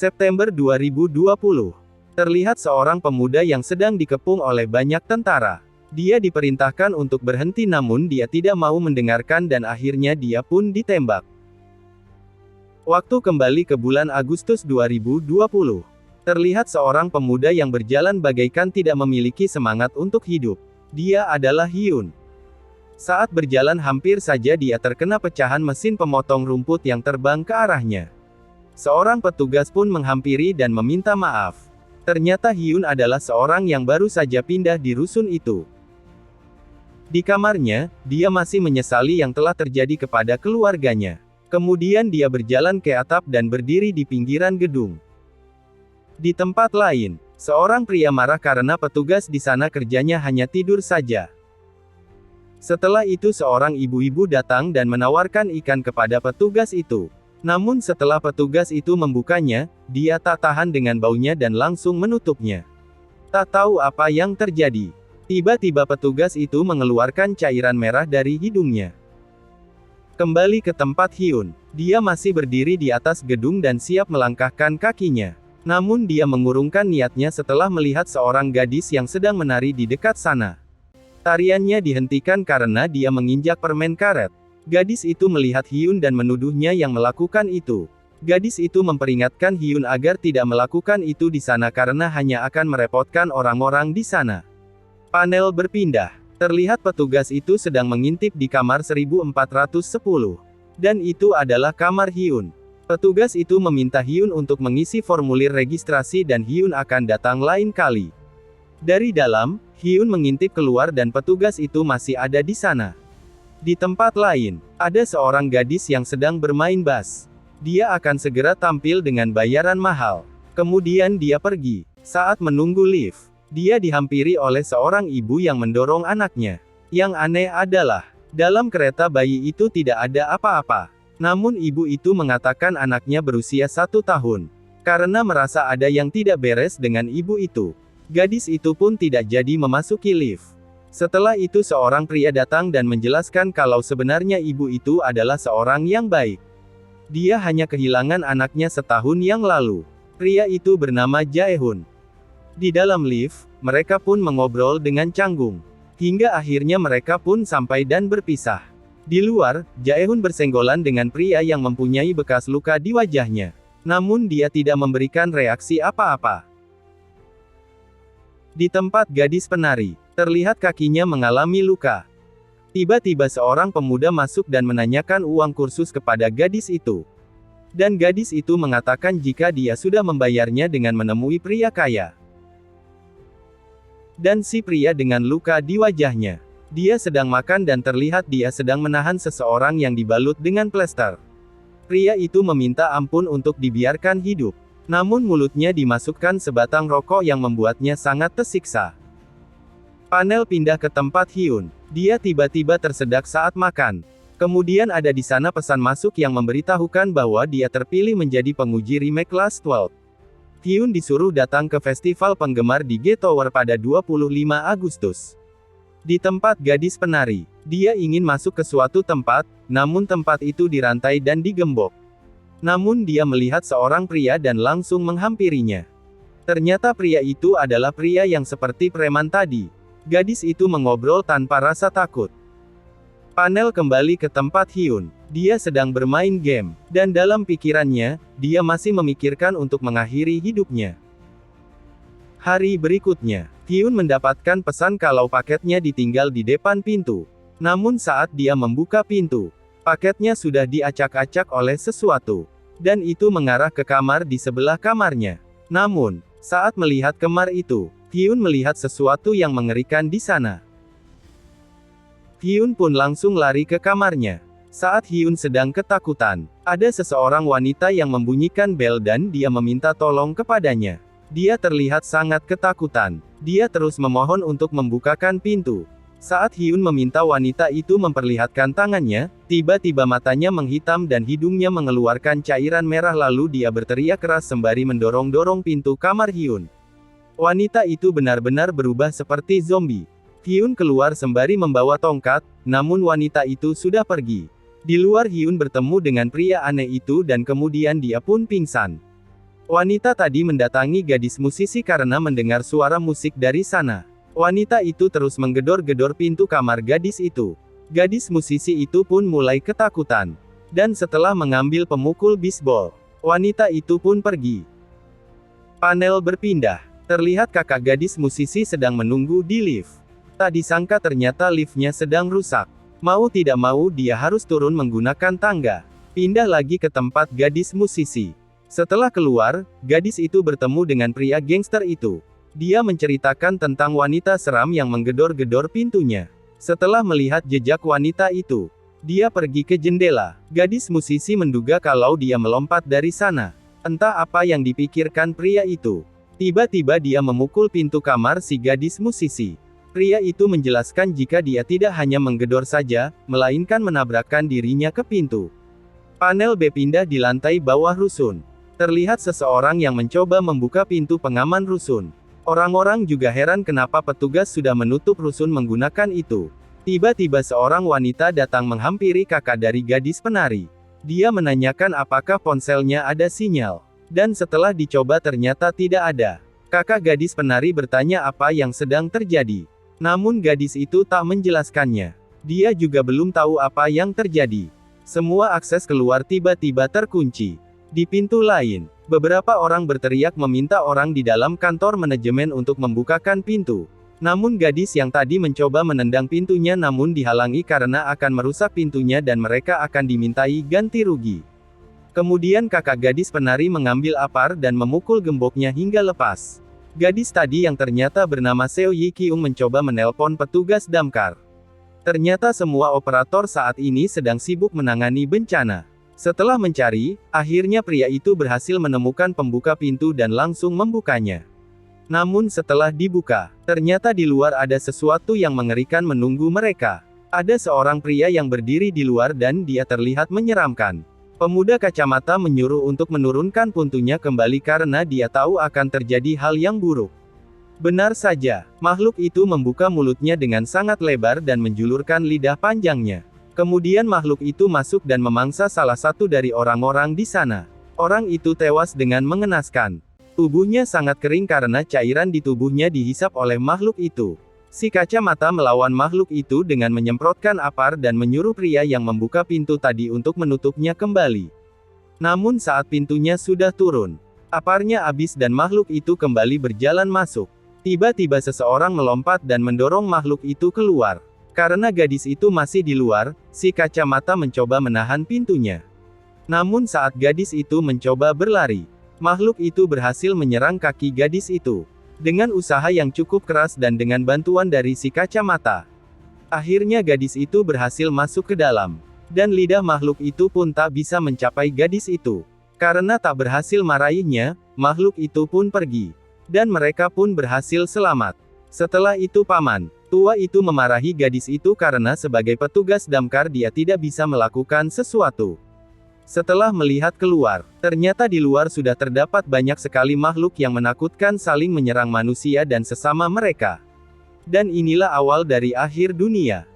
September 2020. Terlihat seorang pemuda yang sedang dikepung oleh banyak tentara. Dia diperintahkan untuk berhenti namun dia tidak mau mendengarkan dan akhirnya dia pun ditembak. Waktu kembali ke bulan Agustus 2020. Terlihat seorang pemuda yang berjalan bagaikan tidak memiliki semangat untuk hidup. Dia adalah Hyun. Saat berjalan hampir saja dia terkena pecahan mesin pemotong rumput yang terbang ke arahnya. Seorang petugas pun menghampiri dan meminta maaf. Ternyata Hyun adalah seorang yang baru saja pindah di rusun itu. Di kamarnya, dia masih menyesali yang telah terjadi kepada keluarganya. Kemudian dia berjalan ke atap dan berdiri di pinggiran gedung. Di tempat lain, seorang pria marah karena petugas di sana kerjanya hanya tidur saja. Setelah itu seorang ibu-ibu datang dan menawarkan ikan kepada petugas itu. Namun setelah petugas itu membukanya, dia tak tahan dengan baunya dan langsung menutupnya. Tak tahu apa yang terjadi. Tiba-tiba petugas itu mengeluarkan cairan merah dari hidungnya. Kembali ke tempat Hyun. Dia masih berdiri di atas gedung dan siap melangkahkan kakinya. Namun dia mengurungkan niatnya setelah melihat seorang gadis yang sedang menari di dekat sana. Tariannya dihentikan karena dia menginjak permen karet. Gadis itu melihat Hyun dan menuduhnya yang melakukan itu. Gadis itu memperingatkan Hyun agar tidak melakukan itu di sana karena hanya akan merepotkan orang-orang di sana. Panel berpindah. Terlihat petugas itu sedang mengintip di kamar 1410. Dan itu adalah kamar Hyun. Petugas itu meminta Hyun untuk mengisi formulir registrasi dan Hyun akan datang lain kali. Dari dalam, Hyun mengintip keluar dan petugas itu masih ada di sana. Di tempat lain, ada seorang gadis yang sedang bermain bass. Dia akan segera tampil dengan bayaran mahal. Kemudian dia pergi. Saat menunggu lift, dia dihampiri oleh seorang ibu yang mendorong anaknya. Yang aneh adalah, dalam kereta bayi itu tidak ada apa-apa. Namun ibu itu mengatakan anaknya berusia 1 tahun. Karena merasa ada yang tidak beres dengan ibu itu. Gadis itu pun tidak jadi memasuki lift. Setelah itu seorang pria datang dan menjelaskan kalau sebenarnya ibu itu adalah seorang yang baik. Dia hanya kehilangan anaknya setahun yang lalu. Pria itu bernama Jaehun. Di dalam lift, mereka pun mengobrol dengan canggung. Hingga akhirnya mereka pun sampai dan berpisah. Di luar, Jaehun bersenggolan dengan pria yang mempunyai bekas luka di wajahnya. Namun dia tidak memberikan reaksi apa-apa. Di tempat gadis penari, terlihat kakinya mengalami luka. Tiba-tiba seorang pemuda masuk dan menanyakan uang kursus kepada gadis itu. Dan gadis itu mengatakan jika dia sudah membayarnya dengan menemui pria kaya. Dan si pria dengan luka di wajahnya. Dia sedang makan dan terlihat dia sedang menahan seseorang yang dibalut dengan plester. Pria itu meminta ampun untuk dibiarkan hidup. Namun mulutnya dimasukkan sebatang rokok yang membuatnya sangat tersiksa. Panel pindah ke tempat Hyun. Dia tiba-tiba tersedak saat makan. Kemudian ada di sana pesan masuk yang memberitahukan bahwa dia terpilih menjadi penguji remake Last 12. Hyun disuruh datang ke festival penggemar di G-Tower pada 25 Agustus. Di tempat gadis penari, dia ingin masuk ke suatu tempat, namun tempat itu dirantai dan digembok. Namun dia melihat seorang pria dan langsung menghampirinya. Ternyata pria itu adalah pria yang seperti preman tadi. Gadis itu mengobrol tanpa rasa takut. Panel kembali ke tempat Hyun. Dia sedang bermain game, dan dalam pikirannya, dia masih memikirkan untuk mengakhiri hidupnya. Hari berikutnya, Hyun mendapatkan pesan kalau paketnya ditinggal di depan pintu. Namun saat dia membuka pintu, paketnya sudah diacak-acak oleh sesuatu. Dan itu mengarah ke kamar di sebelah kamarnya. Namun, saat melihat kamar itu, Hyun melihat sesuatu yang mengerikan di sana. Hyun pun langsung lari ke kamarnya. Saat Hyun sedang ketakutan, ada seseorang wanita yang membunyikan bel dan dia meminta tolong kepadanya. Dia terlihat sangat ketakutan. Dia terus memohon untuk membukakan pintu. Saat Hyun meminta wanita itu memperlihatkan tangannya, tiba-tiba matanya menghitam dan hidungnya mengeluarkan cairan merah lalu dia berteriak keras sembari mendorong-dorong pintu kamar Hyun. Wanita itu benar-benar berubah seperti zombie. Hyun keluar sembari membawa tongkat, namun wanita itu sudah pergi. Di luar Hyun bertemu dengan pria aneh itu dan kemudian dia pun pingsan. Wanita tadi mendatangi gadis musisi karena mendengar suara musik dari sana. Wanita itu terus menggedor-gedor pintu kamar gadis itu. Gadis musisi itu pun mulai ketakutan. Dan setelah mengambil pemukul bisbol, wanita itu pun pergi. Panel berpindah. Terlihat kakak gadis musisi sedang menunggu di lift. Tak disangka ternyata liftnya sedang rusak. Mau tidak mau dia harus turun menggunakan tangga. Pindah lagi ke tempat gadis musisi. Setelah keluar, gadis itu bertemu dengan pria gangster itu. Dia menceritakan tentang wanita seram yang menggedor-gedor pintunya. Setelah melihat jejak wanita itu, dia pergi ke jendela. Gadis musisi menduga kalau dia melompat dari sana. Entah apa yang dipikirkan pria itu. Tiba-tiba dia memukul pintu kamar si gadis musisi. Pria itu menjelaskan jika dia tidak hanya menggedor saja, melainkan menabrakkan dirinya ke pintu. Panel B pindah di lantai bawah rusun. Terlihat seseorang yang mencoba membuka pintu pengaman rusun. Orang-orang juga heran kenapa petugas sudah menutup rusun menggunakan itu. Tiba-tiba seorang wanita datang menghampiri kakak dari gadis penari. Dia menanyakan apakah ponselnya ada sinyal. Dan setelah dicoba ternyata tidak ada. Kakak gadis penari bertanya apa yang sedang terjadi. Namun gadis itu tak menjelaskannya. Dia juga belum tahu apa yang terjadi. Semua akses keluar tiba-tiba terkunci. Di pintu lain, beberapa orang berteriak meminta orang di dalam kantor manajemen untuk membukakan pintu. Namun gadis yang tadi mencoba menendang pintunya namun dihalangi karena akan merusak pintunya dan mereka akan dimintai ganti rugi. Kemudian kakak gadis penari mengambil apar dan memukul gemboknya hingga lepas. Gadis tadi yang ternyata bernama Seo Yi Kyung mencoba menelpon petugas damkar. Ternyata semua operator saat ini sedang sibuk menangani bencana. Setelah mencari, akhirnya pria itu berhasil menemukan pembuka pintu dan langsung membukanya. Namun setelah dibuka, ternyata di luar ada sesuatu yang mengerikan menunggu mereka. Ada seorang pria yang berdiri di luar dan dia terlihat menyeramkan. Pemuda kacamata menyuruh untuk menurunkan puntunya kembali karena dia tahu akan terjadi hal yang buruk. Benar saja, makhluk itu membuka mulutnya dengan sangat lebar dan menjulurkan lidah panjangnya. Kemudian makhluk itu masuk dan memangsa salah satu dari orang-orang di sana. Orang itu tewas dengan mengenaskan. Tubuhnya sangat kering karena cairan di tubuhnya dihisap oleh makhluk itu. Si kacamata melawan makhluk itu dengan menyemprotkan apar dan menyuruh pria yang membuka pintu tadi untuk menutupnya kembali. Namun saat pintunya sudah turun, aparnya habis dan makhluk itu kembali berjalan masuk. Tiba-tiba seseorang melompat dan mendorong makhluk itu keluar. Karena gadis itu masih di luar, si kacamata mencoba menahan pintunya. Namun saat gadis itu mencoba berlari, makhluk itu berhasil menyerang kaki gadis itu. Dengan usaha yang cukup keras dan dengan bantuan dari si kacamata. Akhirnya gadis itu berhasil masuk ke dalam. Dan lidah makhluk itu pun tak bisa mencapai gadis itu. Karena tak berhasil meraihnya, makhluk itu pun pergi. Dan mereka pun berhasil selamat. Setelah itu paman tua itu memarahi gadis itu karena sebagai petugas damkar dia tidak bisa melakukan sesuatu. Setelah melihat keluar, ternyata di luar sudah terdapat banyak sekali makhluk yang menakutkan saling menyerang manusia dan sesama mereka. Dan inilah awal dari akhir dunia.